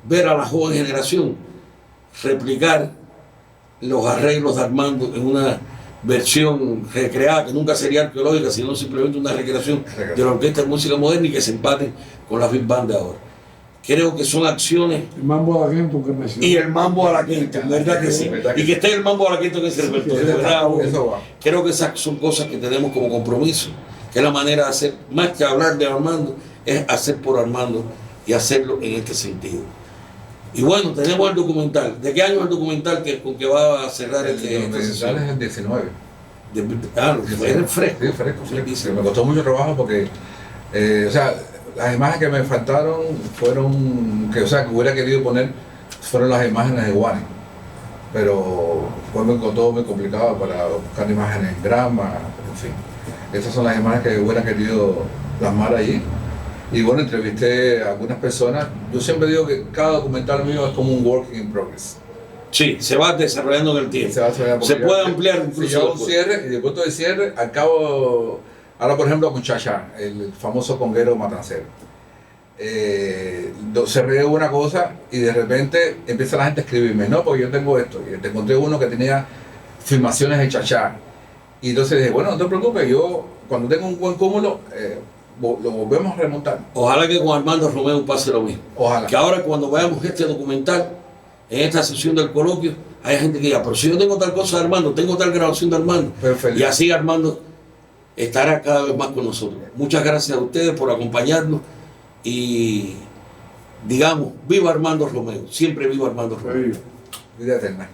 ver a la joven generación replicar los arreglos de Armando en una versión recreada, que nunca sería arqueológica, sino simplemente una recreación de la orquesta de música moderna, y que se empaten con las big band de ahora. Creo que son acciones. El mambo a la quinta que mencionó. Y el mambo a la quinta, ¿verdad que sí? Y que esté el mambo a la quinta en ese repertorio, ¿verdad? Creo que esas son cosas que tenemos como compromiso, que es la manera de hacer, más que hablar de Armando, es hacer por Armando y hacerlo en este sentido. Y bueno, tenemos el documental. ¿De qué año es el documental con que va a cerrar esta sesión? Es el 19. Es fresco. Sí, fresco. Me costó mucho trabajo porque, o sea, las imágenes que me faltaron fueron, que hubiera querido poner, fueron las imágenes de Wani. Pero fue todo muy complicado para buscar imágenes en grama, en fin. Estas son las imágenes que hubiera querido plasmar allí. Y bueno, entrevisté a algunas personas. Yo siempre digo que cada documental mío es como un work in progress. Sí, se va desarrollando en el tiempo. Se puede ampliar incluso. Un cierre, y después del cierre, al cabo, ahora por ejemplo con Chachá, el famoso conguero matancero. Cerré una cosa y de repente empieza la gente a escribirme, no, porque yo tengo esto. Y te encontré uno que tenía filmaciones de Chachá. Y entonces dije, bueno, no te preocupes, yo cuando tengo un buen cúmulo, lo volvemos a remontar. Ojalá que con Armando Romeo pase lo mismo. Ojalá. Que ahora cuando veamos este documental, en esta sesión del coloquio, hay gente que diga, pero si yo tengo tal cosa de Armando, tengo tal grabación de Armando. Perfecto. Y así Armando estará cada vez más con nosotros. Muchas gracias a ustedes por acompañarnos y digamos, viva Armando Romeo, siempre viva Armando Romeo. Vida eterna.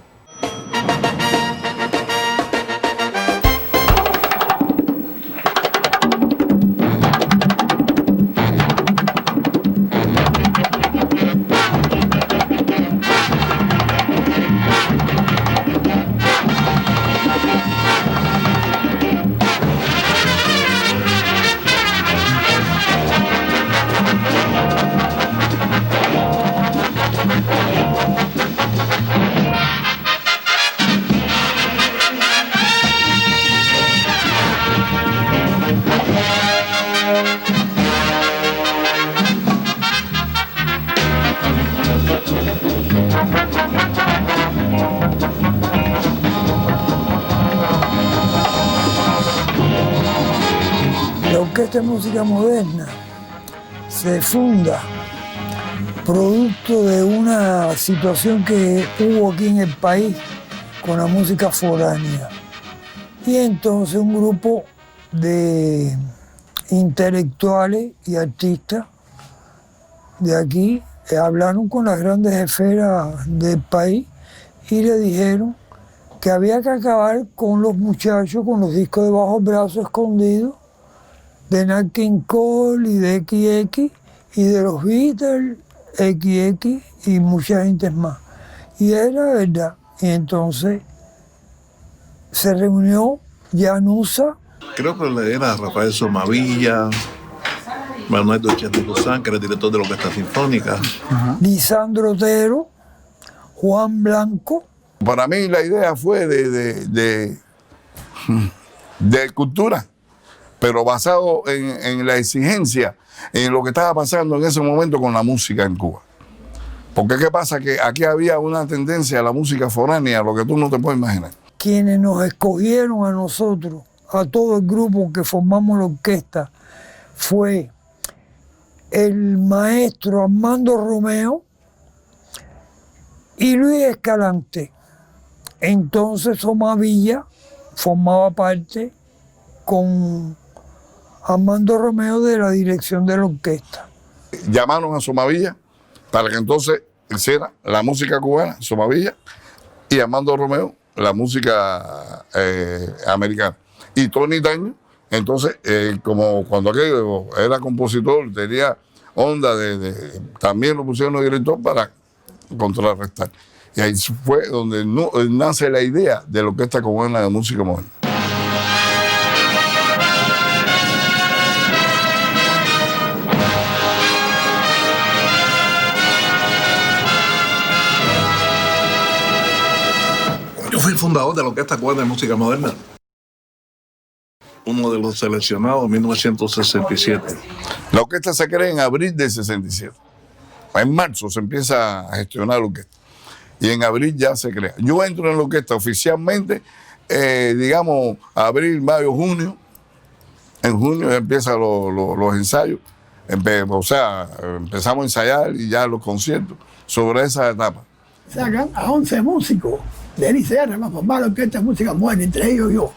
La Orquesta de Música Moderna se funda producto de una situación que hubo aquí en el país con la música foránea. Y entonces un grupo de intelectuales y artistas de aquí hablaron con las grandes esferas del país y le dijeron que había que acabar con los muchachos con los discos debajo del brazo escondidos de Nat King Cole y de XX y de los Beatles, XX y mucha gente más. Y era verdad. Y entonces se reunió Llanusa. Creo que le era Rafael Somavilla, Manuel Dochete Luzán, que era el director de la Orquesta Sinfónica. Lisandro Otero, Juan Blanco. Para mí la idea fue de cultura, pero basado en la exigencia, en lo que estaba pasando en ese momento con la música en Cuba. Porque ¿qué pasa? Que aquí había una tendencia a la música foránea, lo que tú no te puedes imaginar. Quienes nos escogieron a nosotros, a todo el grupo que formamos la orquesta, fue el maestro Armando Romeo y Luis Escalante. Entonces Somavilla formaba parte con Armando Romeo de la dirección de la orquesta. Llamaron a Somavilla para que entonces hiciera la música cubana, Somavilla, y Armando Romeo la música americana. Y Tony Taño, entonces, como cuando aquello era compositor, tenía onda también lo pusieron de director para contrarrestar. Y ahí fue donde nace la idea de la Orquesta Cubana de Música Moderna. Yo fui fundador de la Orquesta Cubana de Música Moderna. Uno de los seleccionados en 1967. La orquesta se crea en abril del 67. En marzo se empieza a gestionar la orquesta. Y en abril ya se crea. Yo entro en la orquesta oficialmente, digamos, abril, mayo, junio. En junio ya empiezan los ensayos. O sea, empezamos a ensayar y ya los conciertos sobre esa etapa. Sacan a 11 músicos del ICR para formar la Orquesta de Música Moderna, entre ellos yo.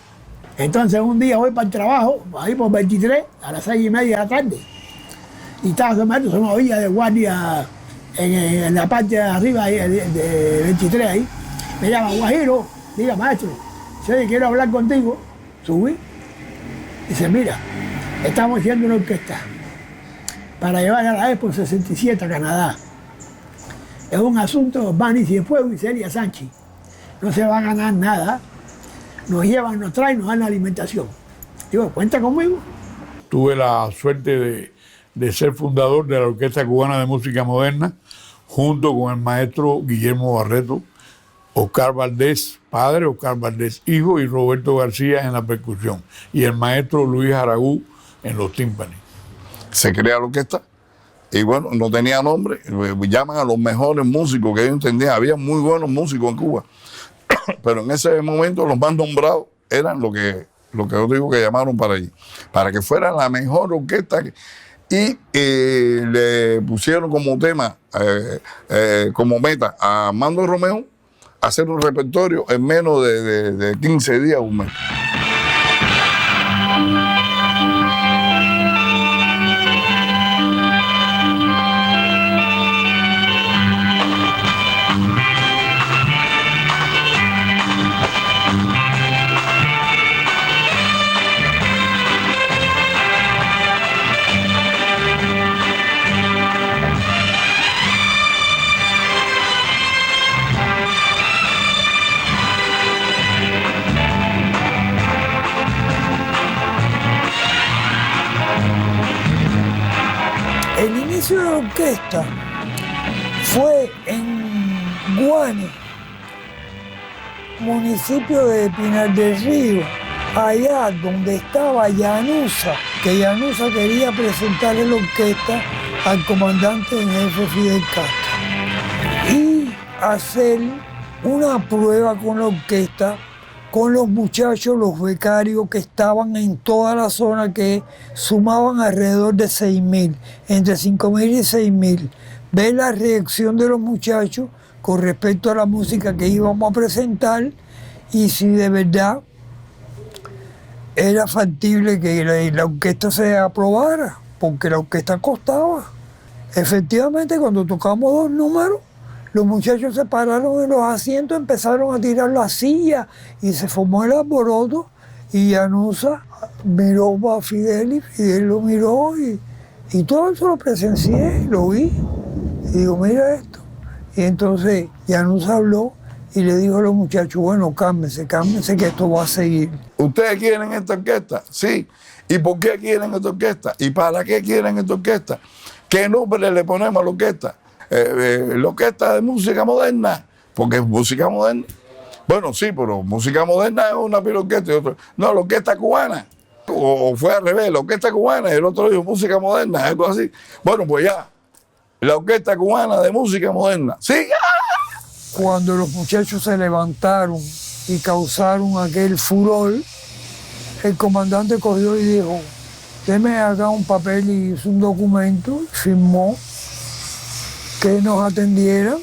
Entonces un día voy para el trabajo, ahí por 23, a las 6:30 de la tarde. Y estaba Somavilla de guardia en la parte de arriba ahí, de 23 ahí. Me llama Guajiro, diga maestro, si quiero hablar contigo, subí. Dice, mira, estamos haciendo una orquesta para llevar a la Expo 67 a Canadá. Es un asunto de Banis y de Fuego y Celia Sánchez. No se va a ganar nada. Nos llevan, nos traen, nos dan la alimentación. Digo, ¿cuenta conmigo? Tuve la suerte de ser fundador de la Orquesta Cubana de Música Moderna, junto con el maestro Guillermo Barreto, Oscar Valdés, padre, Oscar Valdés, hijo, y Roberto García en la percusión, y el maestro Luis Aragú en los tímpanos. Se crea la orquesta y bueno, no tenía nombre, llaman a los mejores músicos que ellos entendían. Había muy buenos músicos en Cuba, pero en ese momento los más nombrados eran lo que yo digo que llamaron para allí, para que fuera la mejor orquesta. Y le pusieron como tema, como meta a Armando Romeo hacer un repertorio en menos de 15 días, un mes. inicio de la orquesta fue en Guane, municipio de Pinar del Río, allá donde estaba Llanusa, que Llanusa quería presentarle la orquesta al comandante en jefe Fidel Castro y hacer una prueba con la orquesta, con los muchachos, los becarios que estaban en toda la zona, que sumaban alrededor de 6.000, entre 5.000 y 6.000. Ver la reacción de los muchachos con respecto a la música que íbamos a presentar y si de verdad era factible que la orquesta se aprobara, porque la orquesta costaba. Efectivamente, cuando tocamos 2 números, los muchachos se pararon en los asientos, empezaron a tirar las sillas y se formó el alboroto y Llanusa miró a Fidel y Fidel lo miró y todo eso lo presencié, lo vi y digo, mira esto. Y entonces Llanusa habló y le dijo a los muchachos, bueno, cálmense que esto va a seguir. ¿Ustedes quieren esta orquesta? Sí. ¿Y por qué quieren esta orquesta? ¿Y para qué quieren esta orquesta? ¿Qué nombre le ponemos a la orquesta? La orquesta de música moderna, porque es música moderna. Bueno, sí, pero música moderna es una pila orquesta y otra. No, la orquesta cubana. O fue al revés, la orquesta cubana y el otro dijo música moderna, algo así. Bueno, pues ya, la orquesta cubana de música moderna. Sí. Cuando los muchachos se levantaron y causaron aquel furor, el comandante cogió y dijo, déme acá un papel y hizo un documento, firmó que nos atendieran,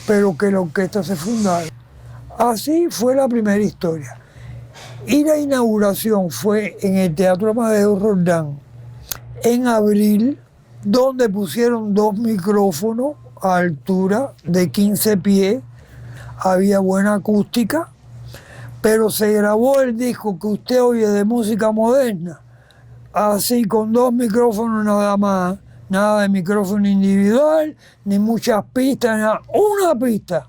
pero que la orquesta se fundara. Así fue la primera historia. Y la inauguración fue en el Teatro Amadeo Roldán, en abril, donde pusieron 2 micrófonos a altura de 15 pies, había buena acústica, pero se grabó el disco que usted oye de música moderna, así con 2 micrófonos nada más. Nada de micrófono individual, ni muchas pistas, nada. Una pista.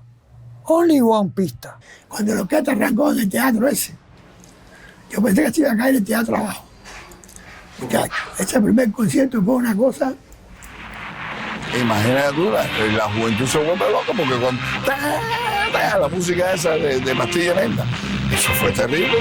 Only one pista. Cuando la orquesta arrancó en el teatro ese, yo pensé que se iba a caer el teatro abajo. Muchachos, ese primer concierto fue una cosa. Imagínate tú, la juventud se vuelve loca porque con la música esa de pastilla lenta, eso fue terrible.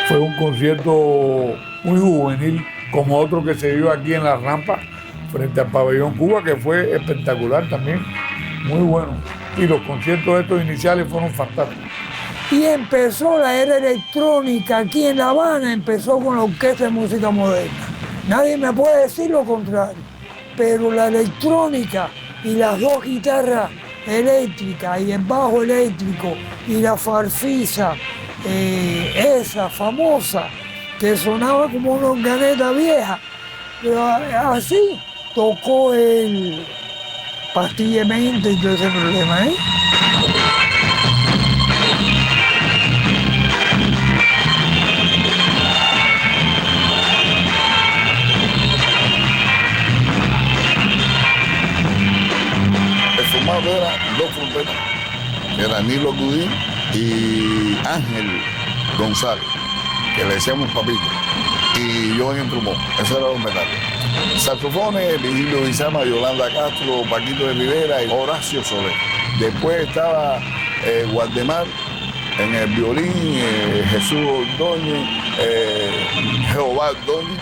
Fue un concierto muy juvenil, como otro que se dio aquí en la rampa, frente al Pabellón Cuba, que fue espectacular también, muy bueno. Y los conciertos estos iniciales fueron fantásticos. Y empezó la era electrónica aquí en La Habana, empezó con la Orquesta de Música Moderna. Nadie me puede decir lo contrario, pero la electrónica y las 2 guitarras eléctricas y el bajo eléctrico y la farfisa, esa famosa, que sonaba como una organeta vieja, pero así tocó el Pastillamente y todo ese problema, ¿eh? El formato era 2 trompetas, era Nilo Cudín y Ángel González, que le decíamos Papito, y yo en el trombón, esos eran los metales. Saxofones, Vigilio Bizama, Yolanda Castro, Paquito de Rivera y Horacio Soler. Después estaba Guardemar en el violín, Jesús Ordóñez, Jehová Ordóñez,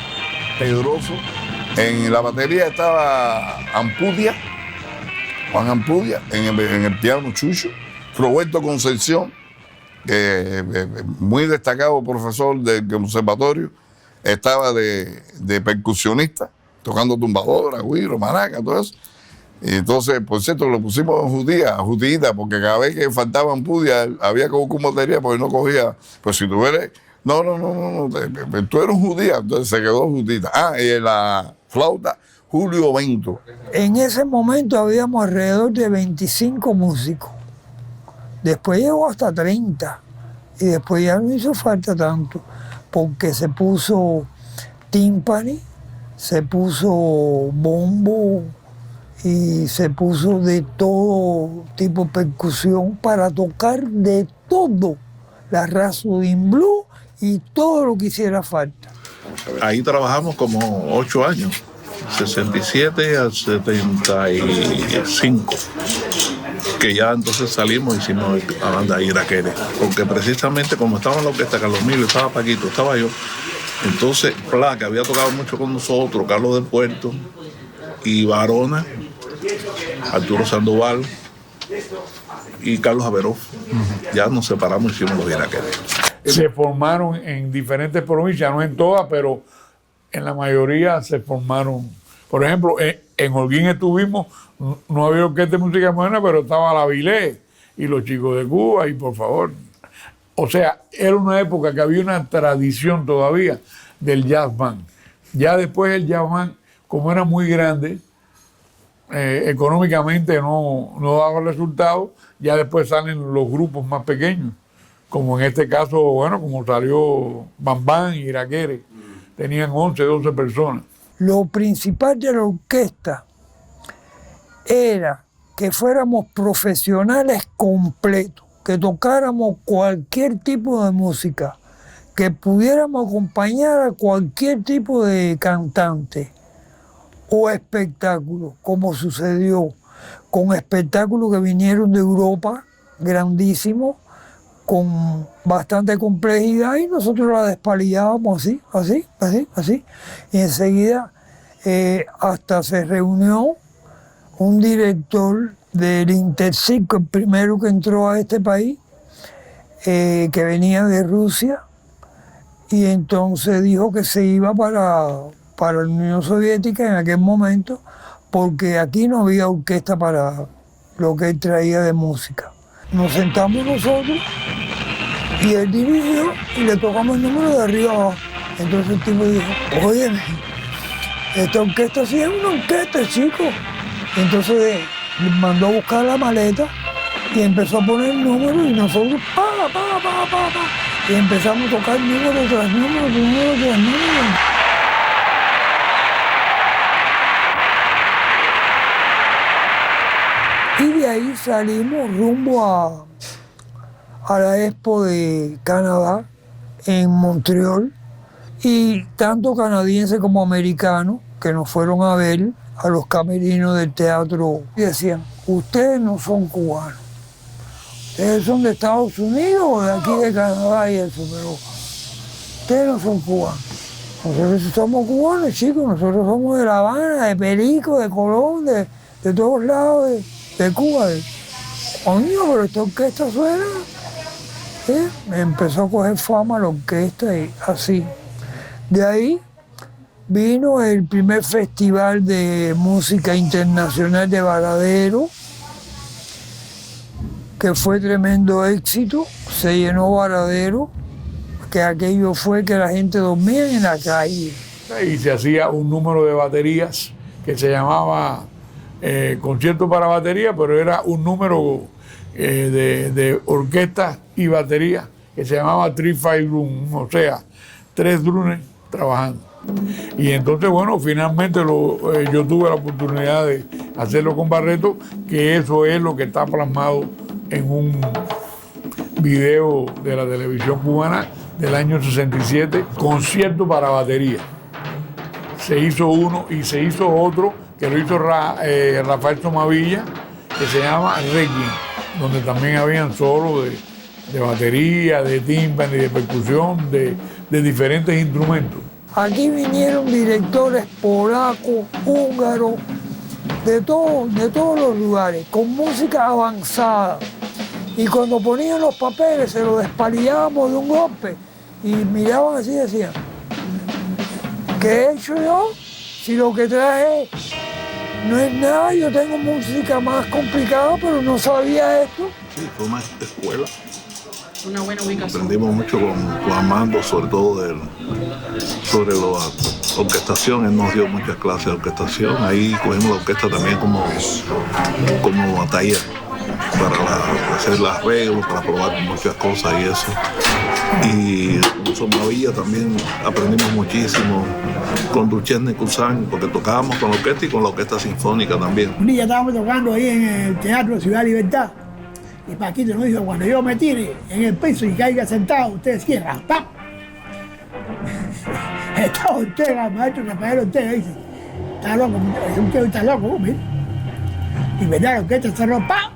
Pedroso. En la batería estaba Ampudia, Juan Ampudia, en el piano Chucho, Roberto Concepción, muy destacado profesor del conservatorio, estaba de percusionista, tocando tumbadora, güiro, maraca, todo eso. Y entonces, por cierto, lo pusimos en Judita, porque cada vez que faltaba Ampudia había que buscar un batería porque no cogía. Pues si tú eres No. Tú eres judía, entonces se quedó judita. Y la flauta, Julio Bento. En ese momento habíamos alrededor de 25 músicos. Después llegó hasta 30. Y después ya no hizo falta tanto, porque se puso tímpani, se puso bombo y se puso de todo tipo de percusión para tocar de todo, la Rhapsody Blue y todo lo que hiciera falta. Ahí trabajamos como 8 años, 67 al 75, que ya entonces salimos y hicimos la banda Iraquere, porque precisamente como estaba en la orquesta Carlos Milo, estaba Paquito, estaba yo, entonces que había tocado mucho con nosotros, Carlos del Puerto y Barona, Arturo Sandoval y Carlos Averof. Ya nos separamos y hicimos los Iraquere. Se formaron en diferentes provincias, no en todas, pero en la mayoría se formaron. Por ejemplo, en Holguín estuvimos, no había orquesta de música moderna, pero estaba la Vilé y los Chicos de Cuba, y por favor. O sea, era una época que había una tradición todavía del jazz band. Ya después el jazz band, como era muy grande, económicamente no daba resultados, ya después salen los grupos más pequeños, como en este caso, bueno, como salió Bam Bam y Iraquere, tenían 11, 12 personas. Lo principal de la orquesta era que fuéramos profesionales completos, que tocáramos cualquier tipo de música, que pudiéramos acompañar a cualquier tipo de cantante o espectáculo, como sucedió con espectáculos que vinieron de Europa, grandísimos, con bastante complejidad, y nosotros la despalillábamos así. Y enseguida hasta se reunió un director del Intercirco, el primero que entró a este país, que venía de Rusia, y entonces dijo que se iba para la Unión Soviética en aquel momento, porque aquí no había orquesta para lo que él traía de música. Nos sentamos nosotros y él dirigió y le tocamos el número de arriba abajo. Entonces el tipo dijo, oye, esta orquesta sí es una orquesta, chico. Entonces mandó a buscar la maleta y empezó a poner el número, y nosotros y empezamos a tocar número tras número. Y de ahí salimos rumbo a la Expo de Canadá en Montreal, y tanto canadienses como americanos que nos fueron a ver a los camerinos del teatro y decían, ustedes no son cubanos, ustedes son de Estados Unidos o de aquí de Canadá y eso, pero ustedes no son cubanos. Nosotros somos cubanos, chicos, nosotros somos de La Habana, de Perico, de Colón, de todos lados de Cuba. Coño, pero esta orquesta suena. Empezó a coger fama la orquesta y así. De ahí vino el primer festival de música internacional de Varadero, que fue tremendo éxito. Se llenó Varadero, que aquello fue que la gente dormía en la calle. Y se hacía un número de baterías que se llamaba concierto para batería, pero era un número de orquesta y batería que se llamaba Tri-Five Drum, o sea, 3 drunes trabajando. Y entonces, bueno, finalmente yo tuve la oportunidad de hacerlo con Barreto, que eso es lo que está plasmado en un video de la televisión cubana del año 67, concierto para batería. Se hizo uno y se hizo otro que lo hizo Rafael Somavilla, que se llama Requiem, donde también habían solos de batería, de tímpano y de percusión, de diferentes instrumentos. Aquí vinieron directores polacos, húngaros, de todos los lugares, con música avanzada. Y cuando ponían los papeles se los despalillábamos de un golpe y miraban así y decían, ¿qué he hecho yo? Si lo que traje no es nada, yo tengo música más complicada, pero no sabía esto. Sí, fue una escuela una buena ubicación. Aprendimos mucho con Armando, sobre todo sobre la orquestación. Él nos dio muchas clases de orquestación. Ahí cogimos la orquesta también como taller para hacer las arreglos, para probar muchas cosas y eso. Y con Somavilla también aprendimos muchísimo, con Duchesne Cousin, porque tocábamos con la orquesta y con la orquesta sinfónica también. Un día estábamos tocando ahí en el Teatro Ciudad Libertad y Paquito nos dijo, cuando yo me tire en el piso y caiga sentado, ustedes cierran, ¡pam! Está Ortega, el maestro Rafael Ortega, dice, está loco, usted está loco, mira. Y verdad, la orquesta cerró, ¡pam!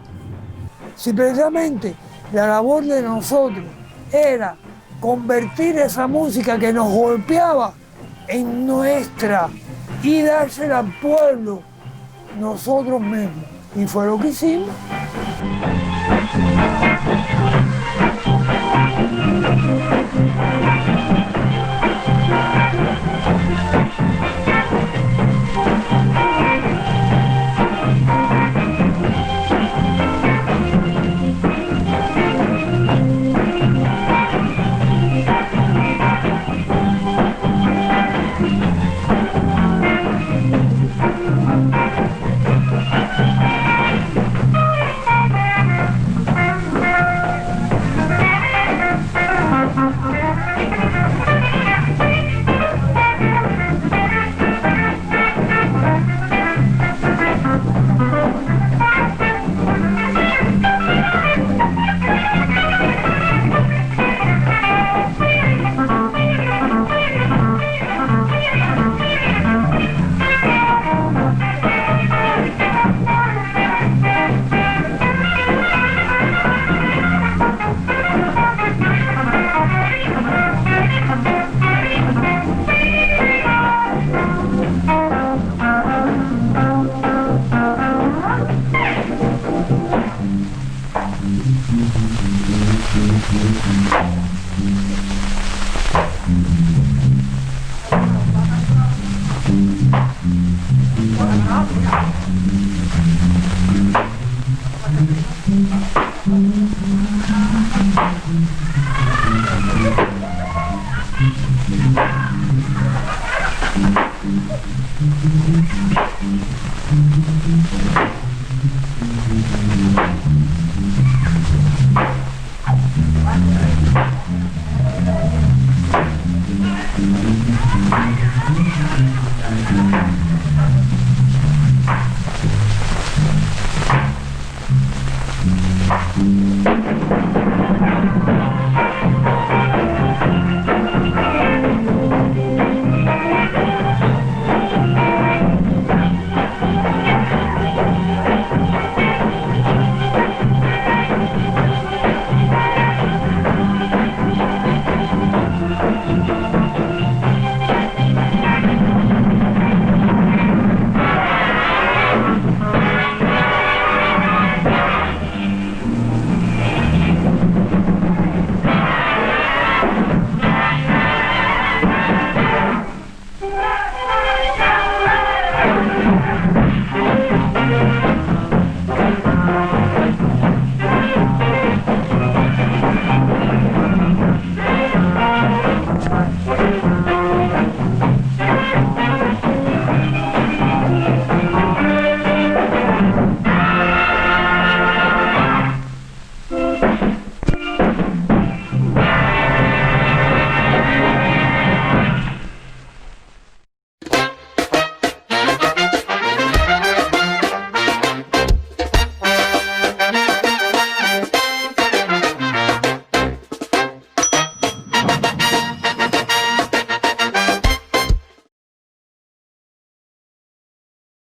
Si precisamente la labor de nosotros era convertir esa música que nos golpeaba en nuestra y dársela al pueblo nosotros mismos. Y fue lo que hicimos.